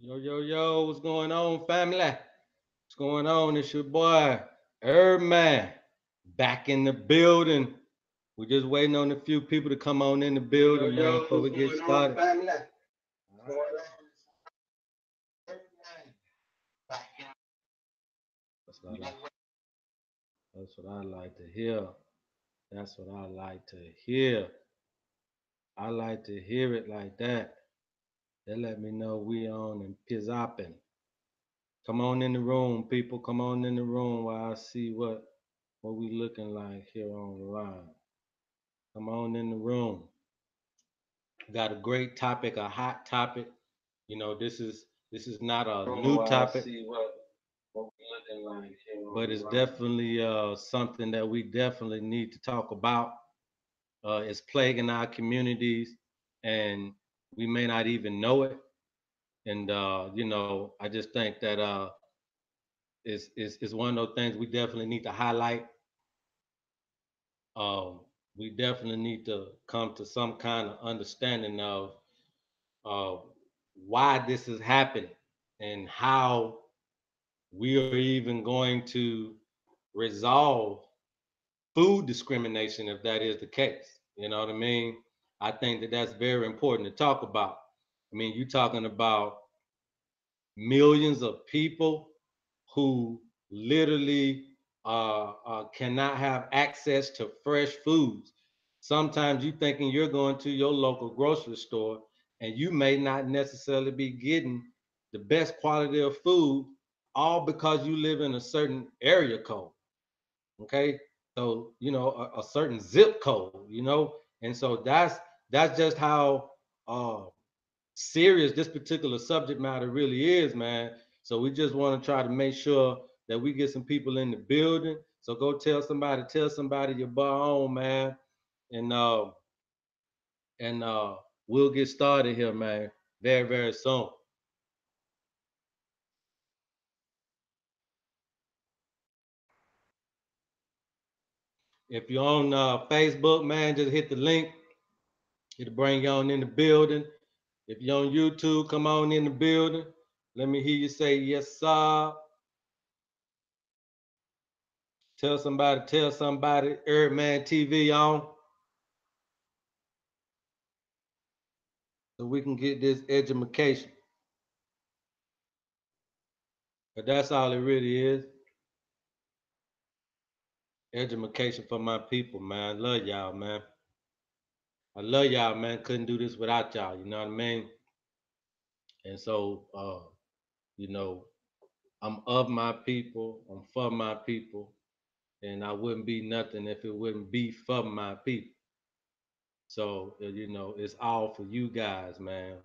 Yo, yo, yo, what's going on, family? What's going on? It's your boy, Herbman, back in the building. We're just waiting on a few people to come on in the building, man, before we get started. That's what, I, that's what I like to hear. That's what I like to hear. I like to hear it like that. They let me know we on and pizzopping. Come on in the room, people. Come on in the room while I see what we looking like here on the line. Come on in the room. Got a great topic, a hot topic. You know, this is not a new topic, but it's definitely something that we definitely need to talk about. It's plaguing our communities, and we may not even know it. And I just think that it's one of those things we definitely need to highlight. Um, we definitely need to come to some kind of understanding of uh, why this is happening and how we are even going to resolve food discrimination if that is the case. You know what I mean? I think that that's very important to talk about. I mean, you're talking about millions of people who literally cannot have access to fresh foods. Sometimes you thinking you're going to your local grocery store and you may not necessarily be getting the best quality of food, all because you live in a certain area code. Okay, so a certain zip code, and so that's just how uh, serious this particular subject matter really is, man. So we just want to try to make sure that we get some people in the building. So go tell somebody your bar on, man, and uh and we'll get started here, man, very, very soon. If you're on Facebook, man, just hit the link. It'll bring you on in the building. If you're on YouTube, come on in the building. Let me hear you say yes, sir. Tell somebody, Herbman TV on, so we can get this education. But that's all it really is. Education for my people, man. I love y'all, man. I love y'all, man. Couldn't do this without y'all, you know what I mean? And so you know, I'm of my people, I'm for my people, and I wouldn't be nothing if it wouldn't be for my people. So, it's all for you guys, man.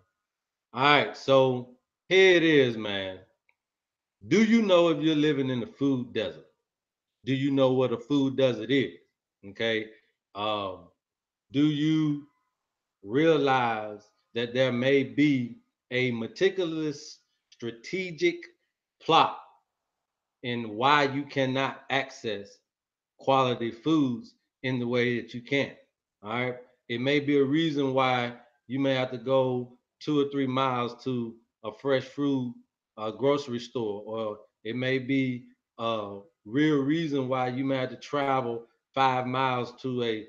All right, so here it is, man. Do you know if you're living in a food desert? Do you know what a food desert is? Okay. Um, do you realize that there may be a meticulous strategic plot in why you cannot access quality foods in the way that you can? All right. It may be a reason why you may have to go 2 or 3 miles to a fresh fruit grocery store, or it may be a real reason why you may have to travel 5 miles to a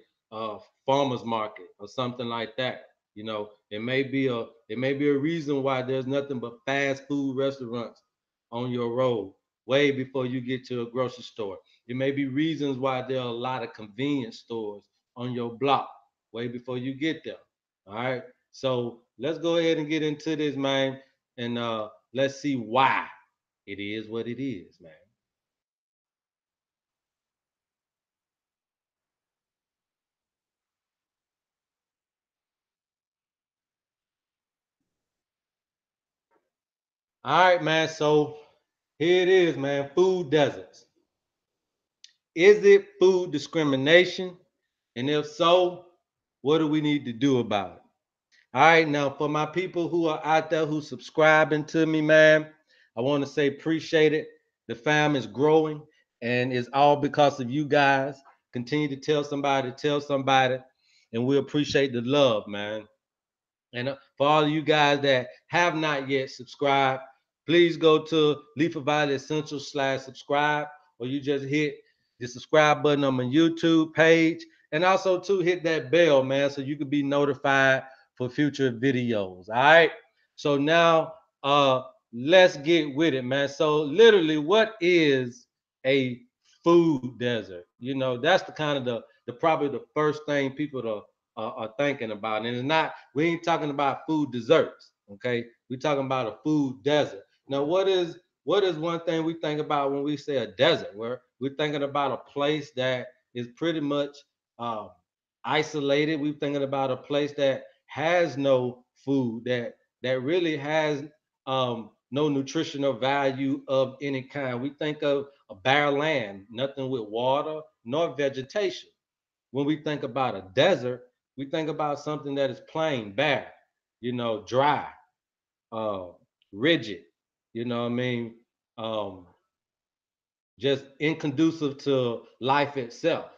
farmer's market or something like that. It may be a reason why there's nothing but fast food restaurants on your road way before you get to a grocery store. There may be reasons why there are a lot of convenience stores on your block way before you get there. All right. So let's go ahead and get into this, man, and let's see why it is what it is, man. All right, man. So here it is, man. Food deserts. Is it food discrimination? And if so, what do we need to do about it? All right, now for my people who are out there who subscribing to me, man, I want to say appreciate it. The fam is growing, and it's all because of you guys. Continue to tell somebody, and we appreciate the love, man. And for all of you guys that have not yet subscribed, please go to Leafy Valley Essential /subscribe, or you just hit the subscribe button on my YouTube page. And also to hit that bell, man, so you can be notified for future videos. All right. So now let's get with it, man. So literally, what is a food desert? You know, that's the kind of the probably the first thing people are thinking about. And it's not, we ain't talking about food desserts, okay? We're talking about a food desert. Now, what is one thing we think about when we say a desert? Where we're thinking about a place that is pretty much um, isolated. We're thinking about a place that has no food, that really has no nutritional value of any kind. We think of a bare land, nothing with water nor vegetation. When we think about a desert, we think about something that is plain, bare, dry, uh, rigid, you know what I mean? Um, just inconducive to life itself.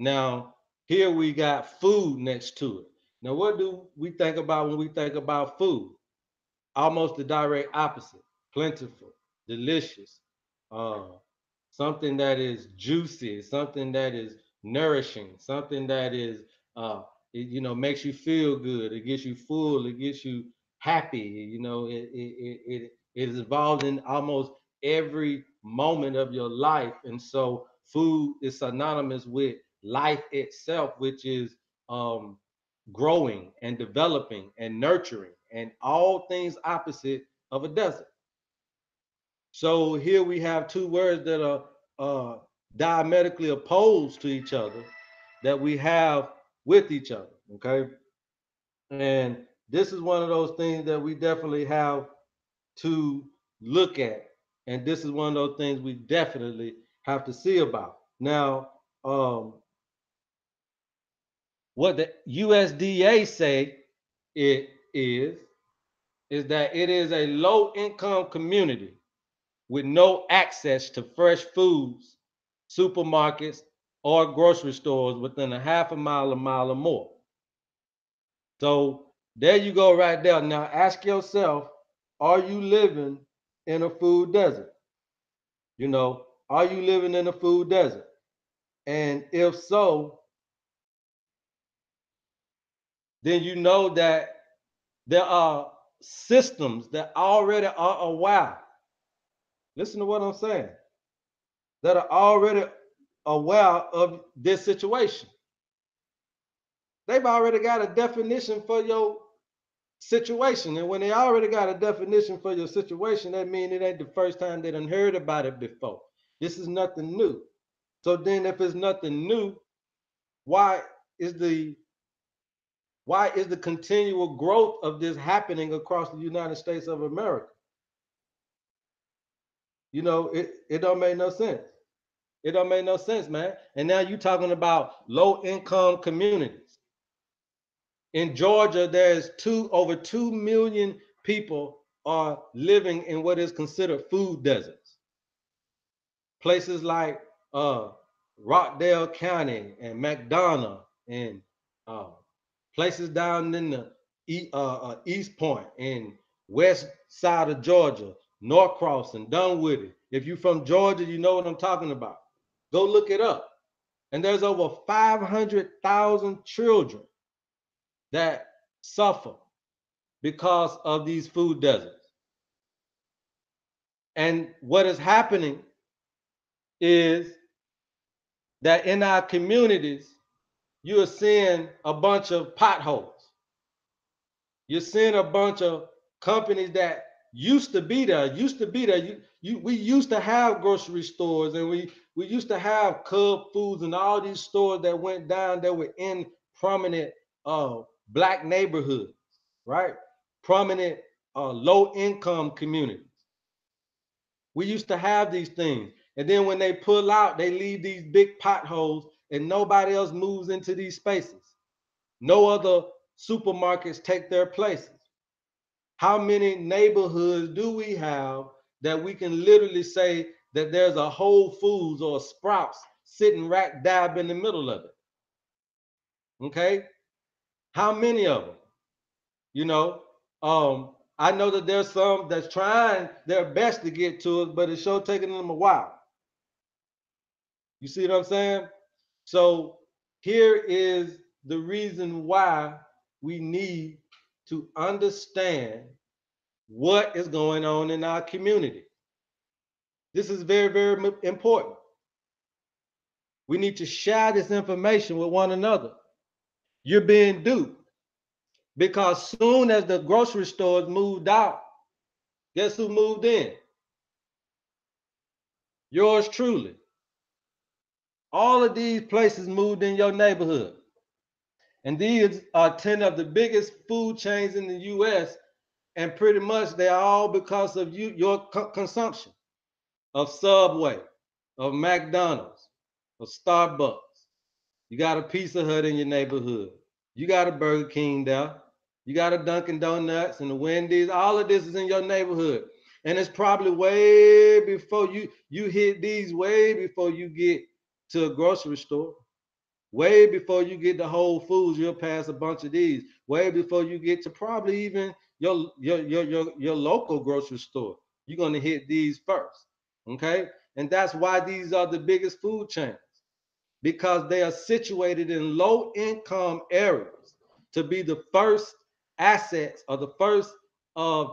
Now, here we got food next to it. Now, what do we think about when we think about food? Almost the direct opposite: plentiful, delicious, uh, something that is juicy, something that is nourishing, something that is, makes you feel good. It gets you full. It gets you happy. It is involved in almost every moment of your life, and so food is synonymous with life itself, which is um, growing and developing and nurturing, and all things opposite of a desert. So here we have two words that are diametrically opposed to each other that we have with each other. Okay. And this is one of those things that we definitely have to look at. And this is one of those things we definitely have to see about. Now, what the USDA say it is that it is a low income community with no access to fresh foods, supermarkets, or grocery stores within a half a mile or more. So there you go, right there. Now ask yourself, are you living in a food desert? Are you living in a food desert? And if so, then you know that there are systems that already are aware. Listen to what I'm saying. That are already aware of this situation. They've already got a definition for your situation. And when they already got a definition for your situation, that means it ain't the first time they done heard about it before. This is nothing new. So then if it's nothing new, why is the continual growth of this happening across the United States of America? It don't make no sense. It don't make no sense, man. And now you're talking about low income communities. In Georgia, there's over 2 million people are living in what is considered food deserts. Places like Rockdale County and McDonough, and uh, places down in the East Point and west side of Georgia, Norcross and Dunwoody. If you're from Georgia, you know what I'm talking about. Go look it up. And there's over 500,000 children that suffer because of these food deserts. And what is happening is that in our communities, you are seeing a bunch of potholes. You're seeing a bunch of companies that used to be there. We used to have grocery stores, and we used to have Cub Foods and all these stores that went down that were in prominent black neighborhoods, right? Prominent low income communities. We used to have these things. And then when they pull out, they leave these big potholes and nobody else moves into these spaces. No other supermarkets take their places. How many neighborhoods do we have that we can literally say that there's a Whole Foods or a Sprouts sitting right dab in the middle of it? Okay? How many of them? You know, I know that there's some that's trying their best to get to it, but it's sure taking them a while. You see what I'm saying? So here is the reason why we need to understand what is going on in our community. This is very, very important. We need to share this information with one another. You're being duped because soon as the grocery stores moved out, guess who moved in? Yours truly. All of these places moved in your neighborhood. And these are 10 of the biggest food chains in the US. And pretty much they're all because of your consumption of Subway, of McDonald's, of Starbucks. You got a Pizza Hut in your neighborhood. You got a Burger King there. You got a Dunkin' Donuts and a Wendy's. All of this is in your neighborhood. And it's probably way before you hit these, way before you get to a grocery store. Way before you get to Whole Foods, you'll pass a bunch of these. Way before you get to probably even your local grocery store, you're gonna hit these first. Okay, and that's why these are the biggest food chains, because they are situated in low income areas to be the first assets or the first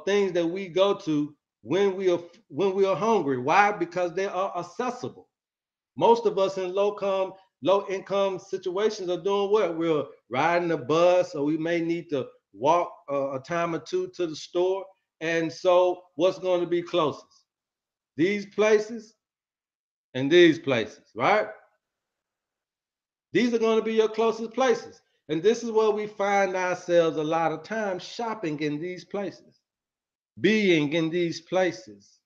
things that we go to when we are hungry. Why? Because they are accessible. Most of us in low income situations are doing what? We're riding a bus, or we may need to walk a time or two to the store. And so, what's going to be closest? These places and these places, right? These are going to be your closest places. And this is where we find ourselves a lot of times shopping in these places, being in these places,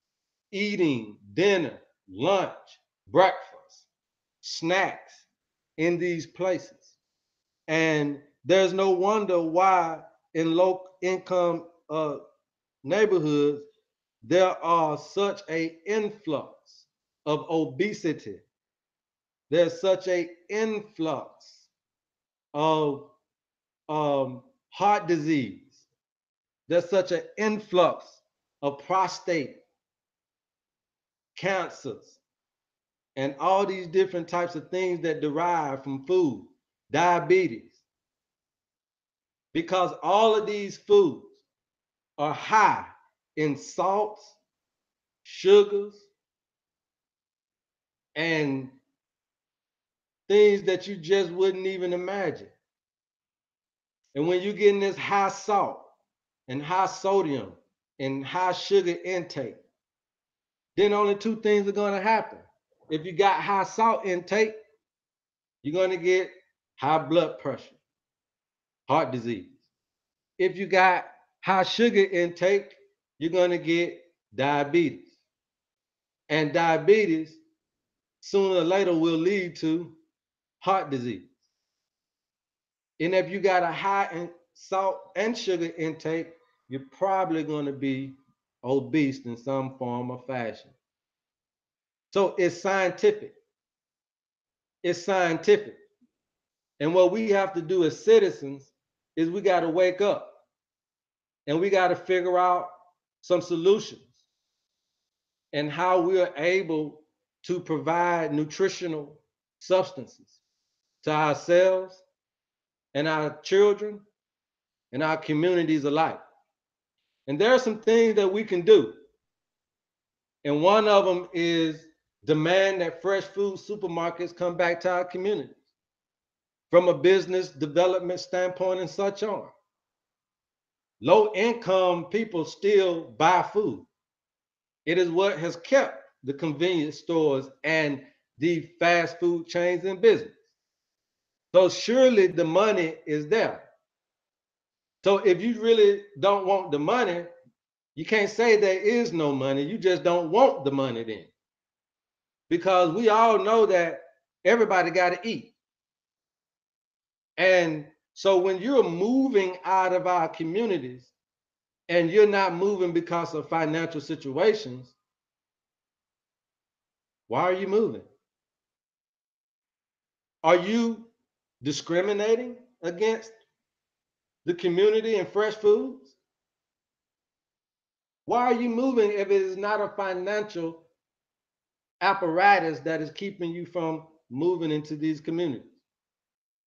eating dinner, lunch, breakfast, snacks in these places. And there's no wonder why in low income neighborhoods there are such a influx of obesity. There's such a influx of heart disease. There's such an influx of prostate cancers and all these different types of things that derive from food, diabetes, because all of these foods are high in salts, sugars, and things that you just wouldn't even imagine. And when you're getting this high salt and high sodium and high sugar intake, then only two things are going to happen. If you got high salt intake, you're going to get high blood pressure, heart disease. If you got high sugar intake, you're going to get diabetes. And diabetes sooner or later will lead to heart disease. And if you got a high in salt and sugar intake, you're probably going to be obese in some form or fashion. So it's scientific. It's scientific. And what we have to do as citizens is we got to wake up and we got to figure out some solutions and how we are able to provide nutritional substances to ourselves and our children and our communities alike. And there are some things that we can do. And one of them is demand that fresh food supermarkets come back to our communities from a business development standpoint and such on. Low income people still buy food. It is what has kept the convenience stores and the fast food chains in business. So surely the money is there. So if you really don't want the money, you can't say there is no money. You just don't want the money then. Because we all know that everybody got to eat. And so when you're moving out of our communities and you're not moving because of financial situations, why are you moving? Are you discriminating against the community and fresh foods? Why are you moving if it is not a financial apparatus that is keeping you from moving into these communities?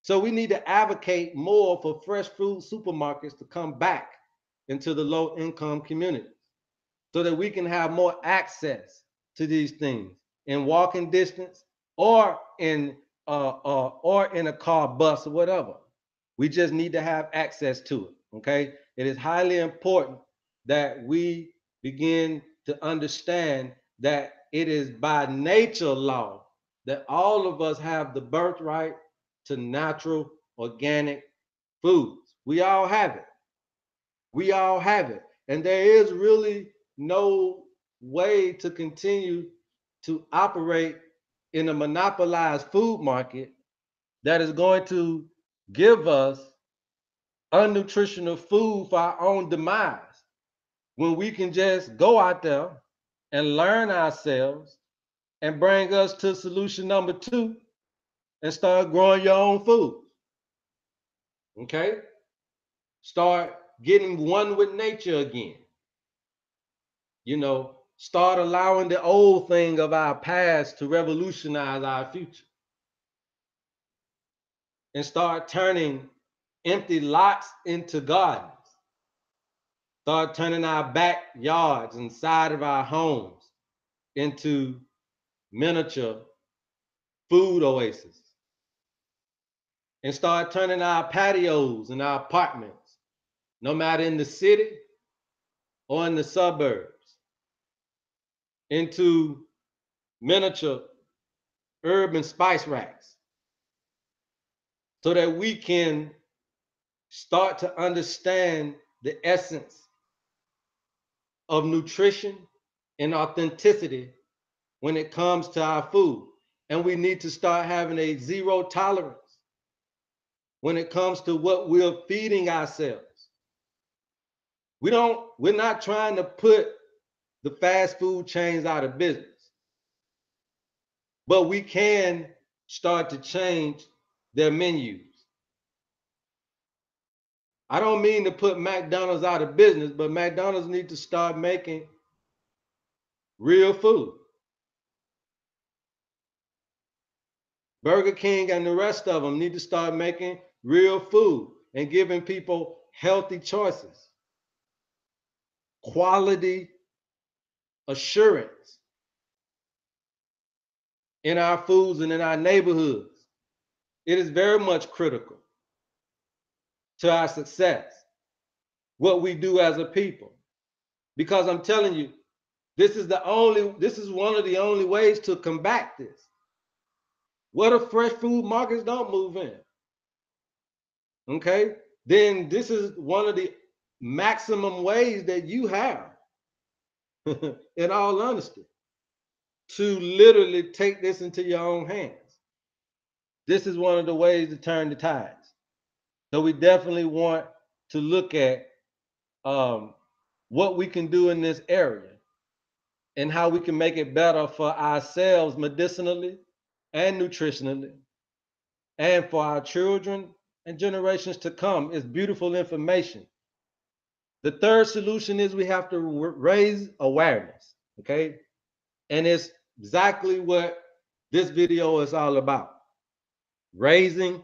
So we need to advocate more for fresh food supermarkets to come back into the low income communities so that we can have more access to these things in walking distance or in a car, bus, or whatever. We just need to have access to it. Okay, it is highly important that we begin to understand that it is by nature law that all of us have the birthright to natural organic foods. We all have it. We all have it. And there is really no way to continue to operate in a monopolized food market that is going to give us unnutritional food for our own demise when we can just go out there and learn ourselves and bring us to solution number 2 and start growing your own food. Okay? Start getting one with nature again. Start allowing the old thing of our past to revolutionize our future. And start turning empty lots into gardens. Start turning our backyards inside of our homes into miniature food oases. And start turning our patios and our apartments, no matter in the city or in the suburbs, into miniature urban spice racks so that we can start to understand the essence of nutrition and authenticity when it comes to our food. And we need to start having a zero tolerance when it comes to what we're feeding ourselves. We're not trying to put the fast food chains out of business, but we can start to change their menus. I don't mean to put McDonald's out of business, but McDonald's need to start making real food. Burger King and the rest of them need to start making real food and giving people healthy choices, quality assurance in our foods and in our neighborhoods. It is very much critical to our success, what we do as a people. Because I'm telling you, this is one of the only ways to combat this. What if fresh food markets don't move in? Okay, then this is one of the maximum ways that you have, in all honesty, to literally take this into your own hands. This is one of the ways to turn the tides. So we definitely want to look at what we can do in this area and how we can make it better for ourselves medicinally and nutritionally and for our children and generations to come. It's beautiful information. The third solution is we have to raise awareness, okay? And it's exactly what this video is all about. Raising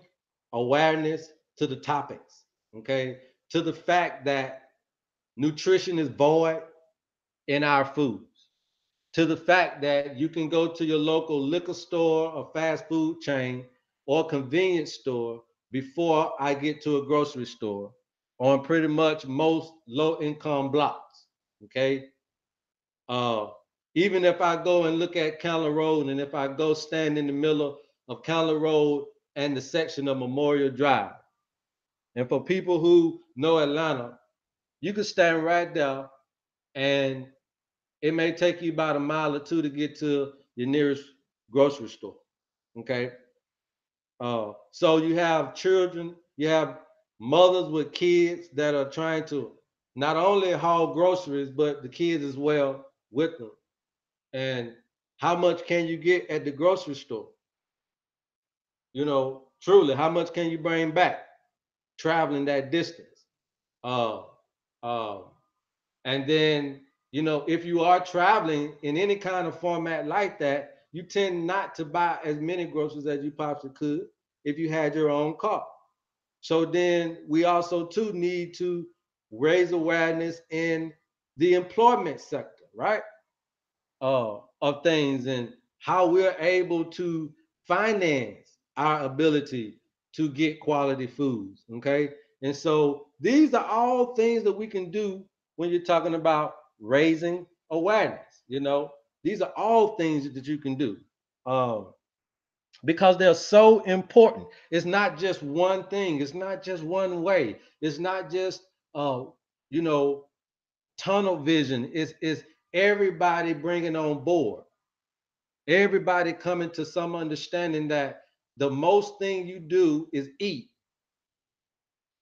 awareness to the topics, okay? To the fact that nutrition is void in our foods. To the fact that you can go to your local liquor store or fast food chain or convenience store before I get to a grocery store on pretty much most low-income blocks, okay? Even if I go and look at Candler Road, and if I go stand in the middle of Candler Road and the section of Memorial Drive, and for people who know Atlanta, you can stand right there and it may take you about a mile or two to get to your nearest grocery store, okay? So you have children, you have mothers with kids that are trying to not only haul groceries, but the kids as well with them. And how much can you get at the grocery store? Truly, how much can you bring back traveling that distance? Uh, uh, and then, if you are traveling in any kind of format like that, you tend not to buy as many groceries as you possibly could if you had your own car. So then we also too need to raise awareness in the employment sector, right? Of things and how we're able to finance our ability to get quality foods. Okay. And so these are all things that we can do when you're talking about raising awareness. These are all things that you can do. Um, because they're so important. It's not just one thing. It's not just one way. It's not just you know tunnel vision. It's everybody bringing on board. Everybody coming to some understanding that the most thing you do is eat,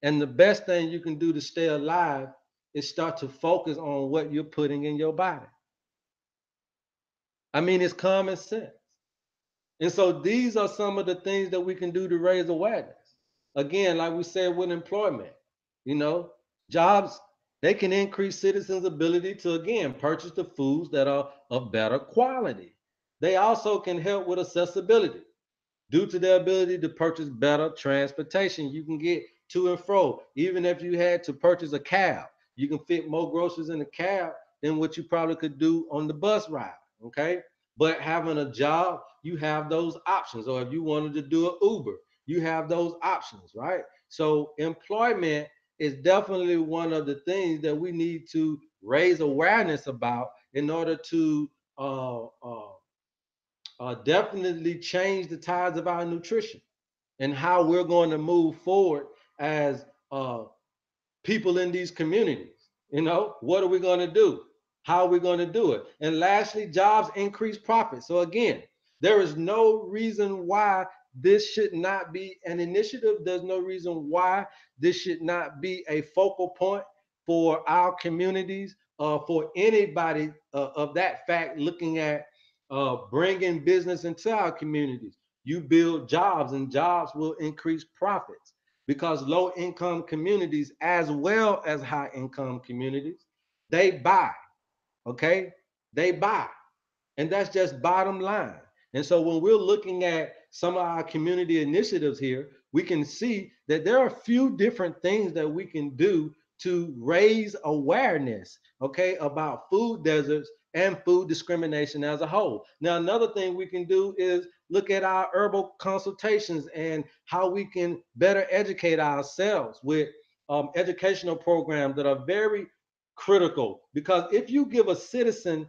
and the best thing you can do to stay alive is start to focus on what you're putting in your body. I mean, it's common sense. And so these are some of the things that we can do to raise awareness. Again, like we said with employment, you know, jobs, they can increase citizens' ability to, again, purchase the foods that are of better quality. They also can help with accessibility. Due to their ability to purchase better transportation, you can get to and fro. Even if you had to purchase a cab, you can fit more groceries in a cab than what you probably could do on the bus ride. Okay. But having a job, you have those options. Or if you wanted to do an Uber, you have those options, right? So employment is definitely one of the things that we need to raise awareness about in order to definitely change the tides of our nutrition and how we're going to move forward as people in these communities. What are we going to do? How are we going to do it? And lastly, jobs increase profits. So again, there is no reason why this should not be an initiative. There's no reason why this should not be a focal point for our communities, for anybody of that fact looking at bringing business into our communities. You build jobs, and jobs will increase profits because low income communities, as well as high income communities, they buy. Okay, they buy. And that's just bottom line. And so when we're looking at some of our community initiatives here, we can see that there are a few different things that we can do to raise awareness, okay, about food deserts and food discrimination as a whole. Now, another thing we can do is look at our herbal consultations and how we can better educate ourselves with educational programs that are very critical. Because if you give a citizen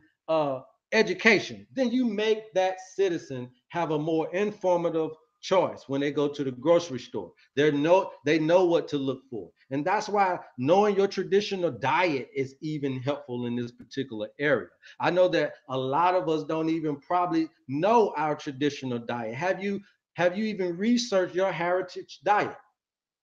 education, then you make that citizen have a more informative choice when they go to the grocery store. They know what to look for. And that's why knowing your traditional diet is even helpful in this particular area. I know that a lot of us don't even probably know our traditional diet. Have you even researched your heritage diet?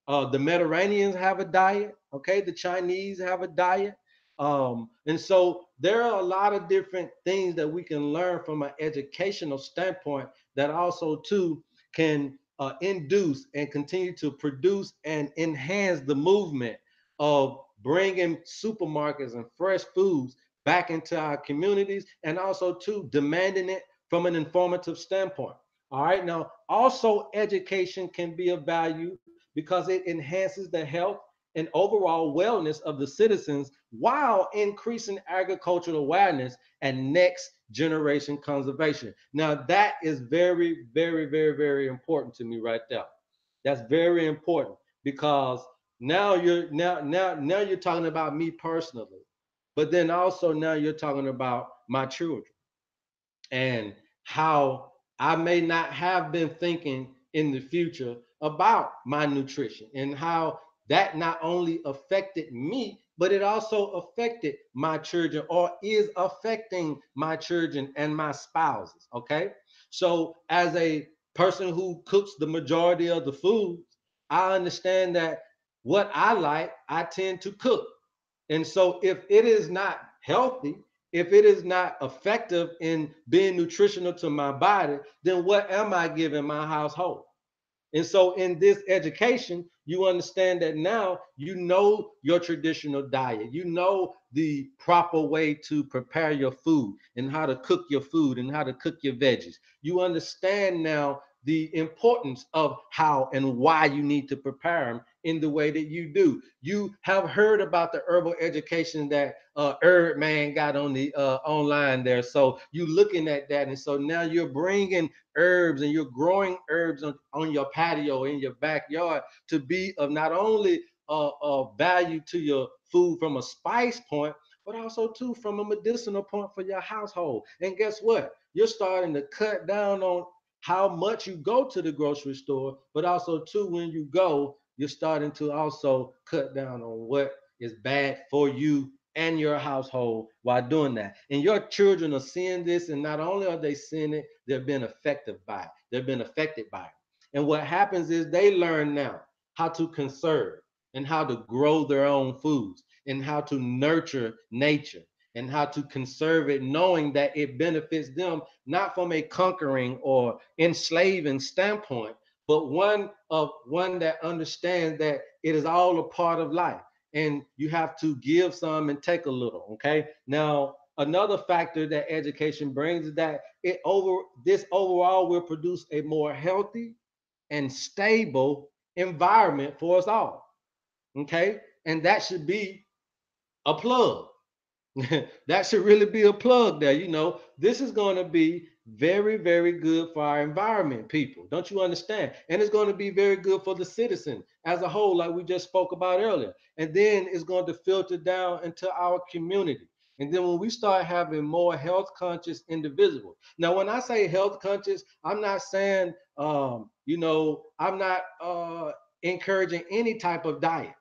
The Mediterraneans have a diet. Okay, the Chinese have a diet. And so there are a lot of different things that we can learn from an educational standpoint that also too can induce and continue to produce and enhance the movement of bringing supermarkets and fresh foods back into our communities, and also too demanding it from an informative standpoint. All right, now also education can be of value because it enhances the health and overall wellness of the citizens while increasing agricultural awareness and next generation conservation. Now, that is very, very, very, very important to me right there. That's very important because now you're talking about me personally, but then also now you're talking about my children and how I may not have been thinking in the future about my nutrition and how that not only affected me, but it also affected my children or is affecting my children and my spouses. Okay. So, as a person who cooks the majority of the foods, I understand that what I like, I tend to cook. And so if it is not healthy, if it is not effective in being nutritional to my body, then what am I giving my household? And so in this education, You understand that now you know your traditional diet. You know the proper way to prepare your food and how to cook your food and how to cook your veggies. You understand now the importance of how and why you need to prepare them in the way that you do. You have heard about the herbal education that Herbman got on the online there. So you looking at that, and so now you're bringing herbs and you're growing herbs on your patio in your backyard to be of not only value to your food from a spice point, but also too from a medicinal point for your household. And guess what? You're starting to cut down on how much you go to the grocery store, but also too when you go, you're starting to also cut down on what is bad for you and your household while doing that. And your children are seeing this, and not only are they seeing it, they've been affected by it. They've been affected by it. And what happens is they learn now how to conserve and how to grow their own foods and how to nurture nature and how to conserve it, knowing that it benefits them not from a conquering or enslaving standpoint, but one that understands that it is all a part of life and you have to give some and take a little. Okay. Now, another factor that education brings is that this overall will produce a more healthy and stable environment for us all. Okay. And that should be a plug. That should really be a plug there. This is going to be very, very good for our environment, people. Don't you understand? And it's going to be very good for the citizen as a whole, like we just spoke about earlier. And then it's going to filter down into our community. And then when we start having more health conscious individuals. Now, when I say health conscious, I'm not saying, I'm not encouraging any type of diet.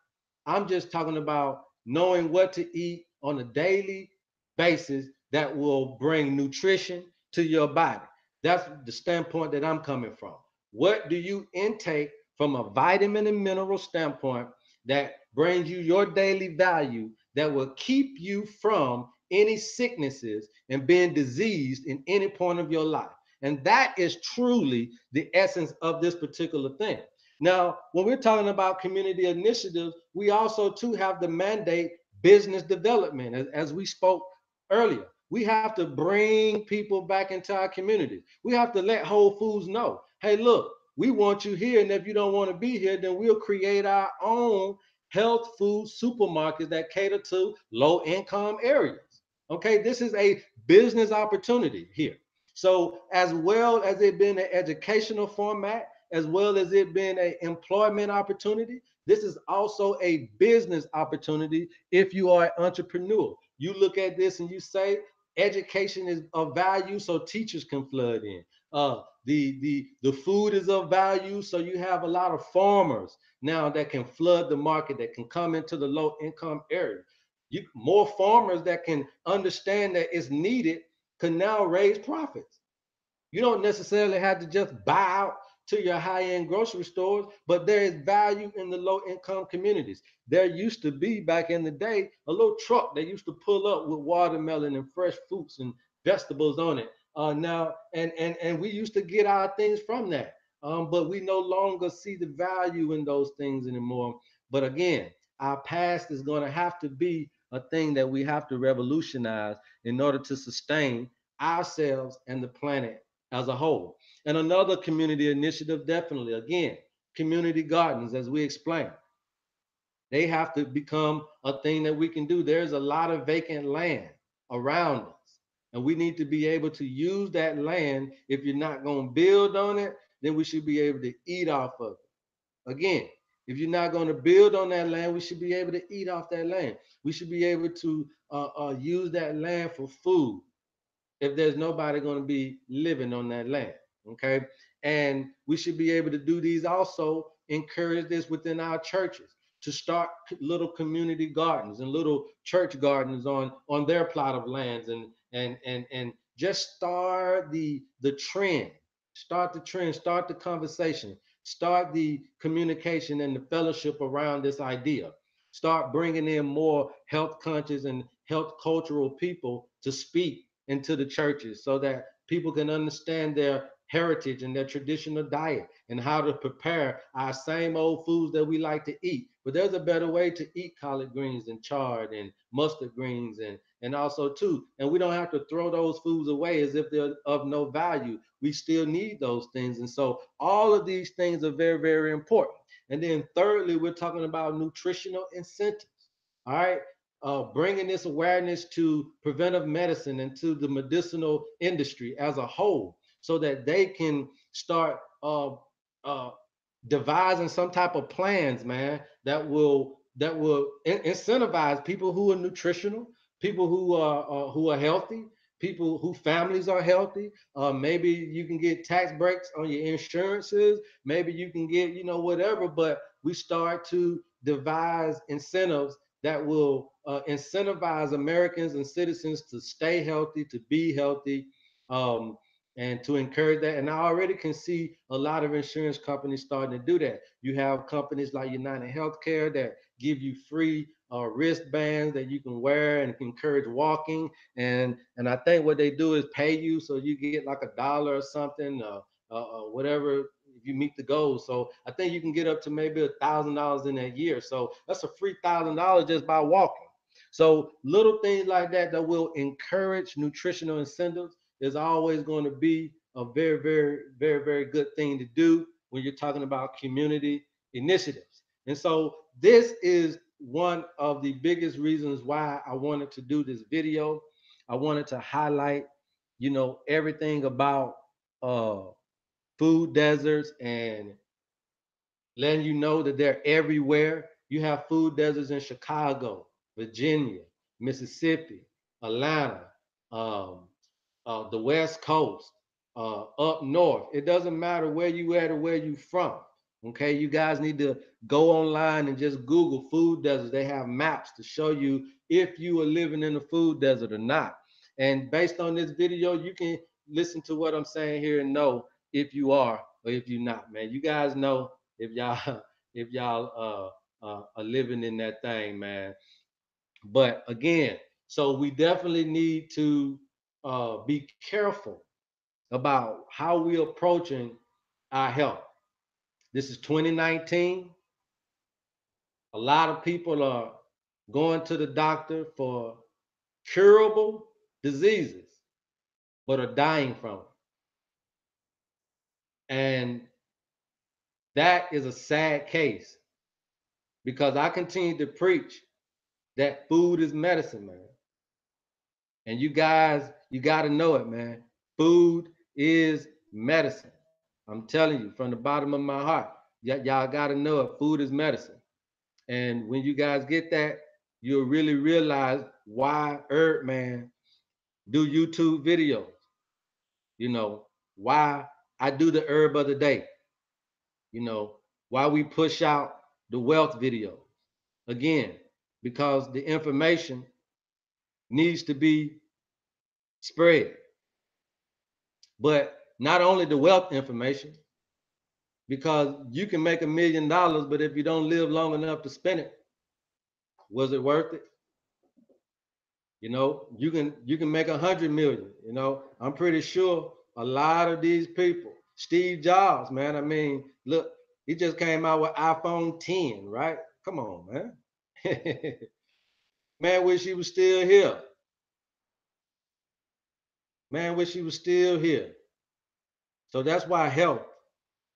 I'm just talking about knowing what to eat on a daily basis that will bring nutrition to your body. That's the standpoint that I'm coming from. What do you intake from a vitamin and mineral standpoint that brings you your daily value that will keep you from any sicknesses and being diseased in any point of your life? And that is truly the essence of this particular thing. Now, when we're talking about community initiatives, we also too have the mandate business development, as we spoke earlier. We have to bring people back into our communities. We have to let Whole Foods know, hey, look, we want you here, and if you don't want to be here, then we'll create our own health food supermarkets that cater to low income areas. Okay, this is a business opportunity here. So, as well as it being an educational format, as well as it being an employment opportunity, this is also a business opportunity if you are an entrepreneur. You look at this and you say, education is of value, so teachers can flood in. The food is of value, so you have a lot of farmers now that can flood the market, that can come into the low income area. More farmers that can understand that it's needed can now raise profits. You don't necessarily have to just buy out to your high-end grocery stores, but there is value in the low-income communities. There used to be back in the day a little truck that used to pull up with watermelon and fresh fruits and vegetables on it. Now and we used to get our things from that, but we no longer see the value in those things anymore. But again, our past is going to have to be a thing that we have to revolutionize in order to sustain ourselves and the planet as a whole. And another community initiative, definitely, again, community gardens, as we explained, they have to become a thing that we can do. There's a lot of vacant land around us, and we need to be able to use that land. If you're not going to build on it, then we should be able to eat off of it. Again, if you're not going to build on that land, we should be able to eat off that land. We should be able to use that land for food if there's nobody going to be living on that land. Okay. And we should be able to do these also, encourage this within our churches to start little community gardens and little church gardens on their plot of lands, and just start the trend, start the conversation, start the communication and the fellowship around this idea. Start bringing in more health conscious and health cultural people to speak into the churches so that people can understand their heritage and their traditional diet and how to prepare our same old foods that we like to eat. But there's a better way to eat collard greens and chard and mustard greens and also too. And we don't have to throw those foods away as if they're of no value. We still need those things. And so all of these things are very, very important. And then thirdly, we're talking about nutritional incentives. All right. Bringing this awareness to preventive medicine and to the medicinal industry as a whole so that they can start uh, devising some type of plans, man, that will incentivize people who are nutritional, people who are healthy, people whose families are healthy. Maybe you can get tax breaks on your insurances. Maybe you can get, whatever. But we start to devise incentives that will incentivize Americans and citizens to stay healthy, to be healthy, um, and to encourage that. And I already can see a lot of insurance companies starting to do that. You have companies like United Healthcare that give you free wristbands that you can wear and encourage walking. And I think what they do is pay you so you get like $1 or something, whatever if you meet the goals. So I think you can get up to maybe $1,000 in a year. So that's a free $1,000 just by walking. So little things like that that will encourage nutritional incentives is always going to be a very, very, very, very good thing to do when you're talking about community initiatives. And so this is one of the biggest reasons why I wanted to do this video. I wanted to highlight, everything about uh, food deserts and letting you know that they're everywhere. You have food deserts in Chicago, Virginia, Mississippi, Atlanta, um, the West Coast, up north. It doesn't matter where you at or where you from. Okay, you guys need to go online and just Google food deserts. They have maps to show you if you are living in a food desert or not. And based on this video, you can listen to what I'm saying here and know if you are or if you're not, man. You guys know if y'all if y'all are living in that thing, man. But again, so we definitely need to be careful about how we're approaching our health. This is 2019. A lot of people are going to the doctor for curable diseases, but are dying from it. And that is a sad case because I continue to preach that food is medicine, man. And you guys, you got to know it, man. Food is medicine. I'm telling you from the bottom of my heart. Y'all got to know it. Food is medicine. And when you guys get that, you'll really realize why Herbman do YouTube videos. You know, why I do the herb of the day. You know, why we push out the wealth videos. Again, because the information needs to be spread. But not only the wealth information, because you can make $1 million, but if you don't live long enough to spend it, was it worth it? You can make 100 million. I'm pretty sure a lot of these people, Steve Jobs, man. I mean, look, he just came out with iPhone 10, right? Come on, man. Man, wish he was still here. Man, wish he was still here. So that's why health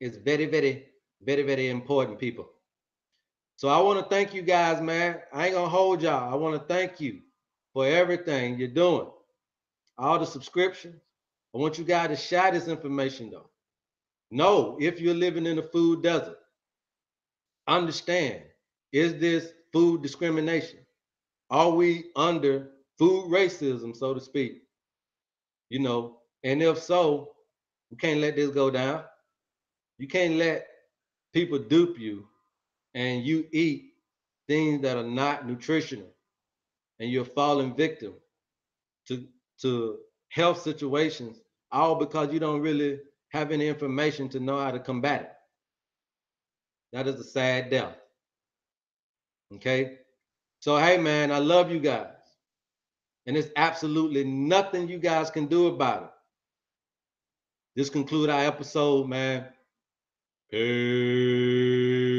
is very, very, very, very important, people. So I want to thank you guys, man. I ain't gonna hold y'all. I want to thank you for everything you're doing, all the subscriptions. I want you guys to share this information though. Know if you're living in a food desert, understand, is this food discrimination? Are we under food racism, so to speak? And if so, we can't let this go down. You can't let people dupe you and you eat things that are not nutritional and you're falling victim to to health situations, all because you don't really have any information to know how to combat it. That is a sad death. Okay. So hey man, I love you guys. And there's absolutely nothing you guys can do about it. This conclude our episode, man. Peace.